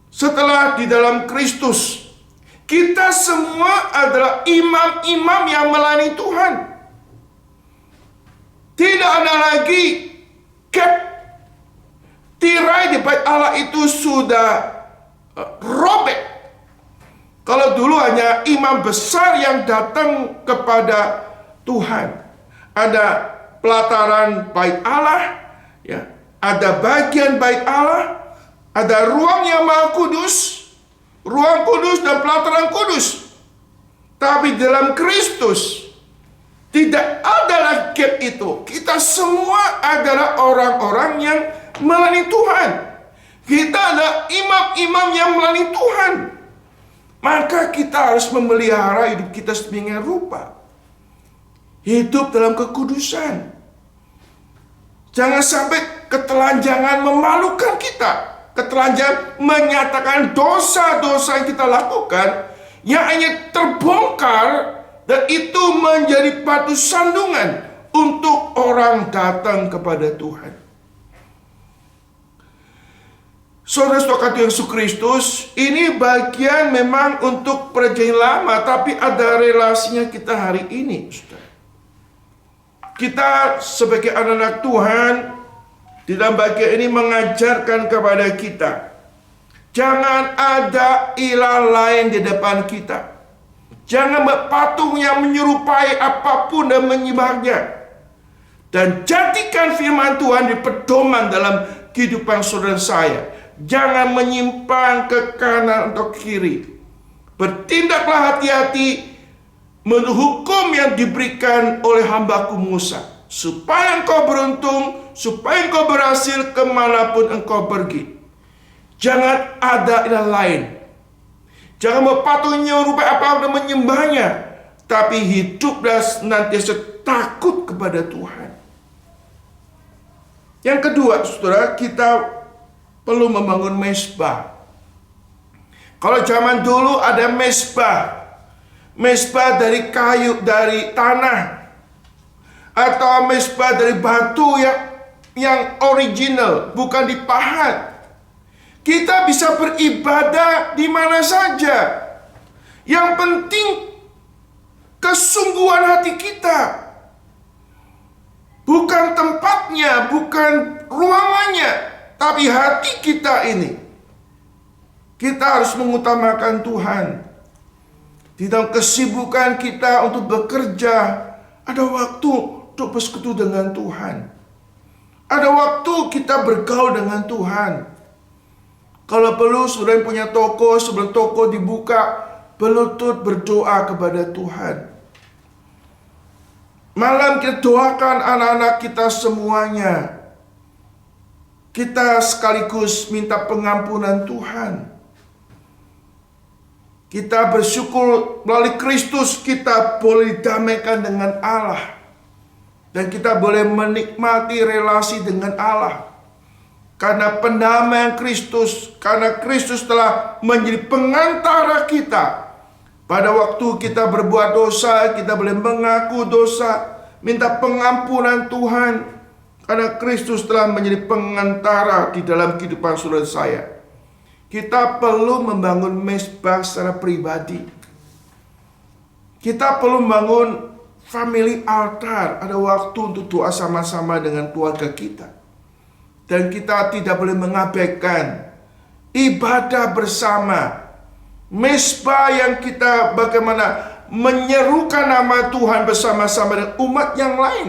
setelah di dalam Kristus, kita semua adalah imam-imam yang melayani Tuhan. Tidak ada lagi gap. Tirai di bait Allah itu sudah robek. Kalau dulu hanya imam besar yang datang kepada Tuhan, ada pelataran bait Allah, ya, ada bagian bait Allah, ada ruang yang maha kudus, ruang kudus dan pelataran kudus. Tapi dalam Kristus tidak ada lagi gap itu. Kita semua adalah orang-orang yang melayani Tuhan. Kita adalah imam-imam yang melayani Tuhan. Maka kita harus memelihara hidup kita sedemikian rupa. Hidup dalam kekudusan. Jangan sampai ketelanjangan memalukan kita. Ketelanjangan menyatakan dosa-dosa yang kita lakukan yang hanya terbongkar, dan itu menjadi batu sandungan untuk orang datang kepada Tuhan. Saudara-saudara Yesus Kristus, ini bagian memang untuk perjanjian lama, tapi ada relasinya kita hari ini, saudara. Kita sebagai anak-anak Tuhan di dalam bagian ini mengajarkan kepada kita, jangan ada ilah lain di depan kita. Jangan berpatung yang menyerupai apapun dan menyembahnya. Dan jadikan firman Tuhan di pedoman dalam kehidupan saudara saya. Jangan menyimpang ke kanan atau kiri. Bertindaklah hati-hati menurut hukum yang diberikan oleh hambaku Musa, supaya engkau beruntung, supaya engkau berhasil kemanapun engkau pergi. Jangan ada ilah lain. Jangan berpatung menyerupai apa dan menyembahnya, tapi hiduplah senantiasa takut kepada Tuhan. Yang kedua, saudara, kita perlu membangun mezbah. Kalau zaman dulu ada mezbah dari kayu, dari tanah, atau mezbah dari batu yang original, bukan dipahat. Kita bisa beribadah di mana saja. Yang penting kesungguhan hati kita. Bukan tempatnya, bukan ruangannya, tapi hati kita ini. Kita harus mengutamakan Tuhan. Di dalam kesibukan kita untuk bekerja, ada waktu untuk bersekutu dengan Tuhan. Ada waktu kita bergaul dengan Tuhan. Kalau perlu, saudara yang punya toko, sebelum toko dibuka, berlutut berdoa kepada Tuhan. Malam kita doakan anak-anak kita semuanya. Kita sekaligus minta pengampunan Tuhan. Kita bersyukur melalui Kristus kita boleh didamaikan dengan Allah. Dan kita boleh menikmati relasi dengan Allah. Karena pendamaian Kristus, karena Kristus telah menjadi pengantara kita. Pada waktu kita berbuat dosa, kita boleh mengaku dosa, minta pengampunan Tuhan. Karena Kristus telah menjadi pengantara di dalam kehidupan saudara saya. Kita perlu membangun mezbah secara pribadi. Kita perlu membangun family altar. Ada waktu untuk doa sama-sama dengan keluarga kita. Dan kita tidak boleh mengabaikan ibadah bersama. Mezbah yang kita bagaimana menyerukan nama Tuhan bersama-sama dengan umat yang lain.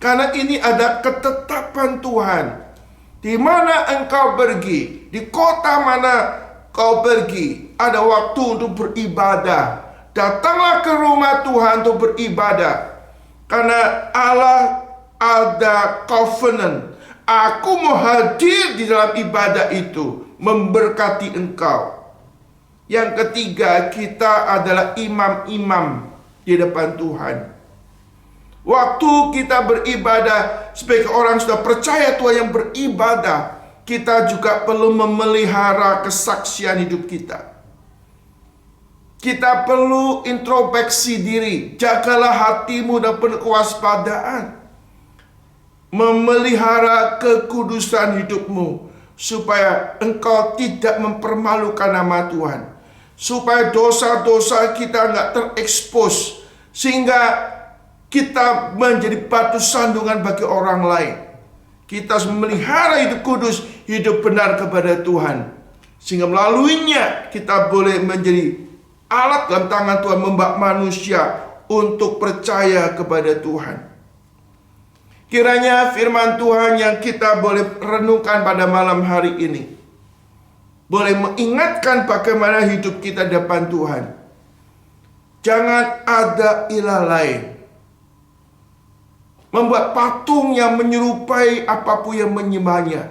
Karena ini ada ketetapan Tuhan. Di mana engkau pergi, di kota mana kau pergi, ada waktu untuk beribadah. Datanglah ke rumah Tuhan untuk beribadah. Karena Allah ada covenant. Aku mau hadir di dalam ibadah itu, memberkati engkau. Yang ketiga, kita adalah imam-imam di depan Tuhan. Waktu kita beribadah sebagai orang sudah percaya Tuhan yang beribadah, kita juga perlu memelihara kesaksian hidup kita. Kita perlu introspeksi diri. Jagalah hatimu dan penuh kewaspadaan. Memelihara kekudusan hidupmu. Supaya engkau tidak mempermalukan nama Tuhan. Supaya dosa-dosa kita nggak terekspos. Sehingga kita menjadi batu sandungan bagi orang lain. Kita harus memelihara hidup kudus, hidup benar kepada Tuhan. Sehingga melaluinya kita boleh menjadi alat dalam tangan Tuhan, membawa manusia untuk percaya kepada Tuhan. Kiranya firman Tuhan yang kita boleh renungkan pada malam hari ini boleh mengingatkan bagaimana hidup kita di depan Tuhan. Jangan ada ilah lain. Membuat patung yang menyerupai apapun yang menyembahnya.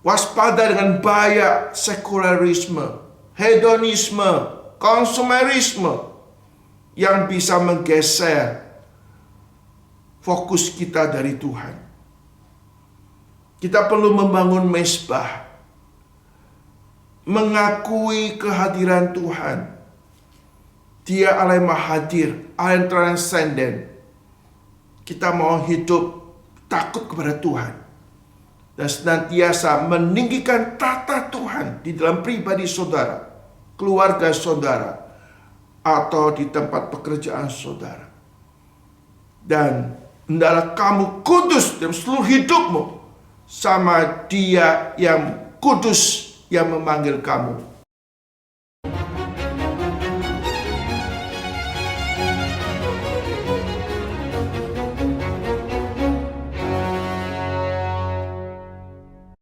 Waspada dengan bahaya sekularisme, hedonisme, konsumerisme yang bisa menggeser fokus kita dari Tuhan. Kita perlu membangun mezbah, mengakui kehadiran Tuhan. Dia Allah yang maha hadir, Allah yang transenden. Kita mau hidup takut kepada Tuhan dan senantiasa meninggikan tata Tuhan di dalam pribadi saudara, keluarga saudara, atau di tempat pekerjaan saudara. Dan hendaklah kamu kudus dalam seluruh hidupmu, sama Dia yang kudus yang memanggil kamu.